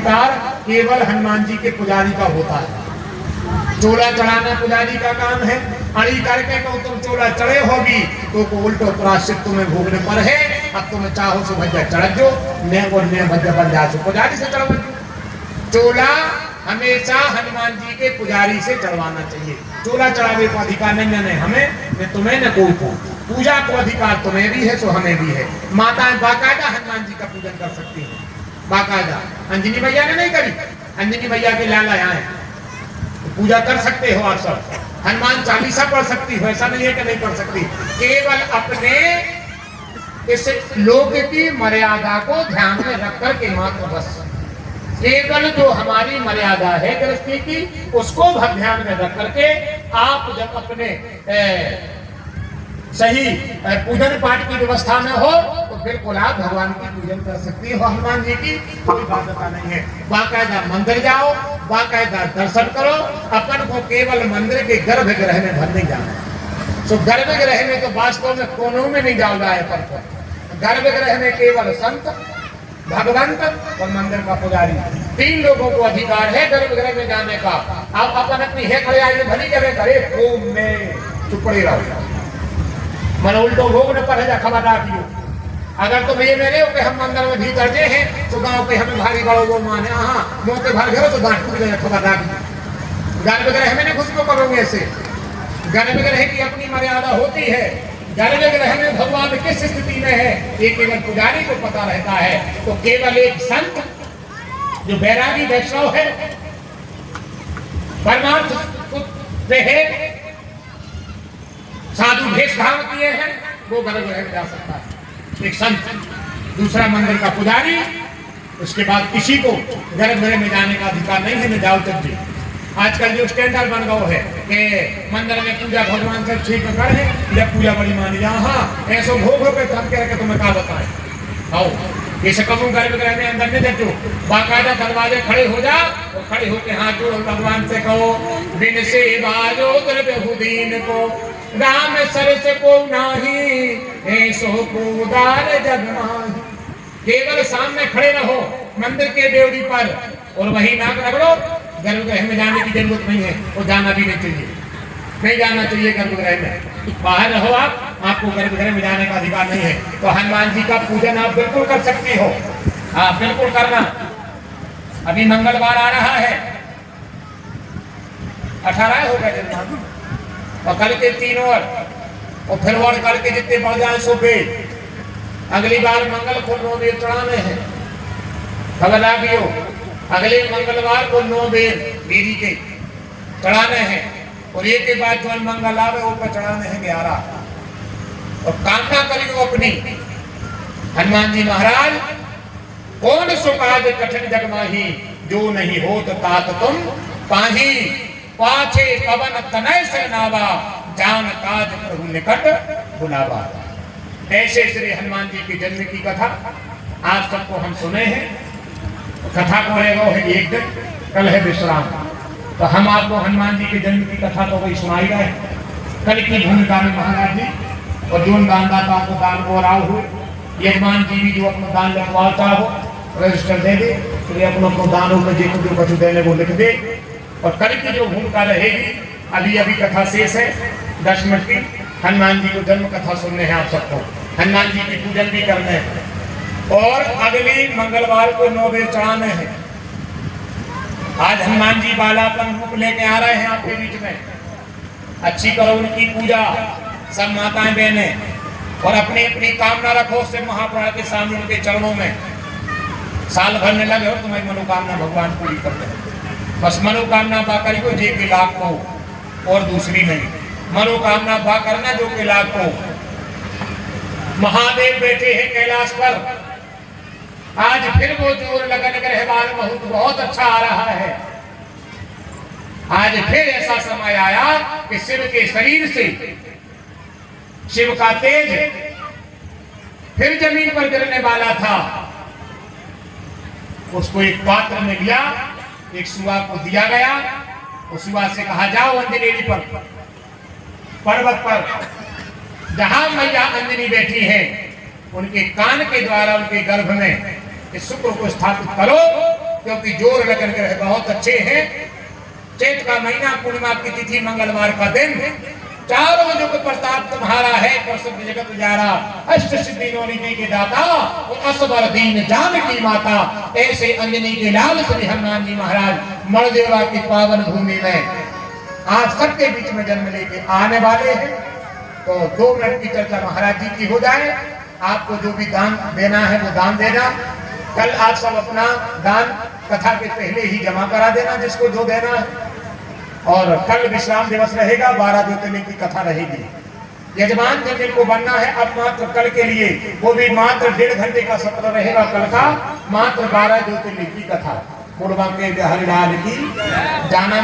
अधिकार केवल हनुमान जी के पुजारी का होता है। चोला चढ़ाना पुजारी का काम है। अड़ी करके तो तुम चोला चढ़े होगी तो को उल्टो प्राश्चित तुम्हें भोगने पर है। अब तुम्हें चाहो सो भज्जा चढ़ जो ने और ने भज्जा बन जा सो पुजारी से चढ़वा। चोला हमेशा हनुमान जी के पुजारी से चढ़वाना चाहिए। चोला चढ़ावे को अधिकार नहीं है हमें न तुम्हें न कोई को। पूजा को अधिकार तुम्हें भी है सो हमें भी है। माताएं बाकायदा हनुमान जी का पूजन कर सकती हैं, बाकायदा। अंजनी मैया ने नहीं करी, अंजनी मैया के लाला यहाँ है, पूजा कर सकते हो आप सब। हनुमान चालीसा पढ़ सकती हो, ऐसा नहीं है कि नहीं पढ़ सकती। केवल अपने इस लोक की मर्यादा को ध्यान में रखकर के मात्र बस, केवल जो हमारी मर्यादा है गृहस्थी की उसको ध्यान में रख करके आप जब अपने सही पूजन पाठ की व्यवस्था में हो तो बिल्कुल आप भगवान की पूजन कर सकती हो। हनुमान जी की कोई बाध्यता नहीं है। बाकायदा मंदिर जाओ, बाकायदा दर्शन करो। अपन को केवल मंदिर के गर्भगृह में भर नहीं जाना है। तो गर्भगृह में तो वास्तव में कोनों में नहीं जाना है। पर गर्भगृह में केवल संत, भगवंत और मंदिर का पुजारी, तीन लोगों को अधिकार है गर्भगृह में जाने का। आप अपन अपनी है खड़े आए भली करे करे ओम में चुपड़े रहो, मन उल्टो भोग न पर खबरदार दियो। अगर तुम ये मेरे हो कि हम मंदिर में भीतर जे हैं तो गांव के हमें भारी बड़ो वो माने हाँ मुंह के भर घरो तो गांठ टूट जाए। खबरदार गर्भगृह में नहीं खुशबू करोगे ऐसे। गर्भगृह की अपनी मर्यादा होती है। गर्भगृह में भगवान किस स्थिति में है ये केवल पुजारी को पता रहता है। तो केवल एक संत जो बैरागी वैष्णव है, परमार्थ है, साधु भेष धारण किए हैं, वो गर्भगृह में जा सकता है। एक संत, दूसरा मंदिर का पुजारी, उसके बाद किसी को गर्भगृह में जाने का अधिकार नहीं है। न जाओ तक जी। आजकल जो स्टैंडर्ड बन गया है कि मंदिर में पूजा भगवान से ठीक कर है, जब पूजा बड़ी मानी जा हाँ ऐसा भोग हो के थम के रखे तुम्हें क्या बताएं। आओ ये कमू गर्भगृह में अंदर नहीं देखो, बाकायदा दरवाजे खड़े हो जा और खड़े होके हाथ जोड़ो भगवान से कहो बिन से बाजो बहुदीन को राम सरस को नाही ऐसो को उदार जग माही। केवल सामने खड़े रहो मंदिर के देवड़ी पर और वही नाक रगड़ो। गर्भगृह में जाने की जरूरत नहीं है और जाना भी नहीं चाहिए, नहीं जाना चाहिए गर्भगृह में। बाहर रहो आप, आपको गर्भगृह में जाने का अधिकार नहीं है। तो हनुमान जी का पूजन आप बिल्कुल कर सकती हो, हाँ बिल्कुल करना। अभी मंगलवार आ रहा है, 18 हो गए और कल के 3 और फिर और कल के जितने बढ़ जाए सो पे अगली बार मंगल को 9 बेर चढ़ाने हैं। खबर आ गई हो, अगले मंगलवार को 9 बेर देवी के चढ़ाने हैं और एक के बाद जो मंगल आवे वो पर चढ़ाने हैं 11। और कामना करियो अपनी हनुमान जी महाराज, कौन सुकाज कठिन जग माही जो नहीं हो तो तात तुम पाही पाछे पवन तनय से नावा जान काज प्रभु निकट बुलावा। ऐसे श्री हनुमान जी के जन्म की कथा आप सबको हम सुने हैं। कथा को रहेगा है एक दिन, कल है विश्राम। तो हम आपको हनुमान जी के जन्म की कथा तो वही सुनाई गए। कल की भूमिका में महाराज जी और जो दानदाताओं को दान को राव हो, यजमान जी भी जो अपना दान लिखवा चाहो रजिस्टर दे दे, तो अपनों को दानों में जो बचू देने वो लिख दे। और कल की जो भूमिका रहेगी, अभी अभी कथा शेष है 10 मिनट की। हनुमान जी को जन्म कथा सुनने हैं आप सबको, हनुमान जी की पूजन भी करने हैं और अगली मंगलवार को 9 बेर चढ़ाने हैं। आज हनुमान जी बालापन रूप लेके आ रहे हैं आपके बीच में। अच्छी करो उनकी पूजा सब माताएं बहनें और अपनी अपनी कामना रखो शिव महाप्राण के सामने उनके चरणों में। साल भर में लगे हो तुम्हारी मनोकामना भगवान पूरी करते हैं। बस मनोकामना पा करी को जे के लाभ को और दूसरी नहीं, मनोकामना पा करना जो के लाभ को। महादेव बैठे हैं कैलाश पर, आज फिर वो जोर लगन ग्रह बाल बहुत अच्छा आ रहा है। आज फिर ऐसा समय आया कि शिव के शरीर से शिव का तेज फिर जमीन पर गिरने वाला था। उसको एक पात्र में लिया, एक सुआ को दिया गया। उस सुआ से कहा जाओ अंजनी पर पर्वत पर जहां मैया अंजनी बैठी है उनके कान के द्वारा उनके गर्भ में इस शुक्र को स्थापित करो क्योंकि जोर लगन ग्रह बहुत अच्छे हैं। चैत का महीना, पूर्णिमा की तिथि, मंगलवार का दिन, चारों युग प्रताप तुम्हारा है, प्रसिद्ध जगत उजारा, अष्ट सिद्धि नौ निधि के दाता, और असबर दीन जानकी माता। ऐसे अंजनी के लाल श्री हनुमान जी महाराज मणदेवा की पावन भूमि में आज सबके बीच में जन्म लेके आने वाले हैं। तो 2 मिनट की चर्चा महाराज जी की हो जाए। आपको जो भी दान देना है वो दान देना। कल आप सब अपना दान कथा के पहले ही जमा करा देना जिसको जो देना है। और कल विश्राम दिवस रहेगा, 12 ज्योतिर्लिंग की कथा रहेगी। यजमान जिनको बनना है अब मात्र कल के लिए, वो भी मात्र 1.5 घंटे का सत्र रहेगा कल का, मात्र 12 ज्योतिर्लिंग की कथा। पूर्वा के हरिलाल की जाना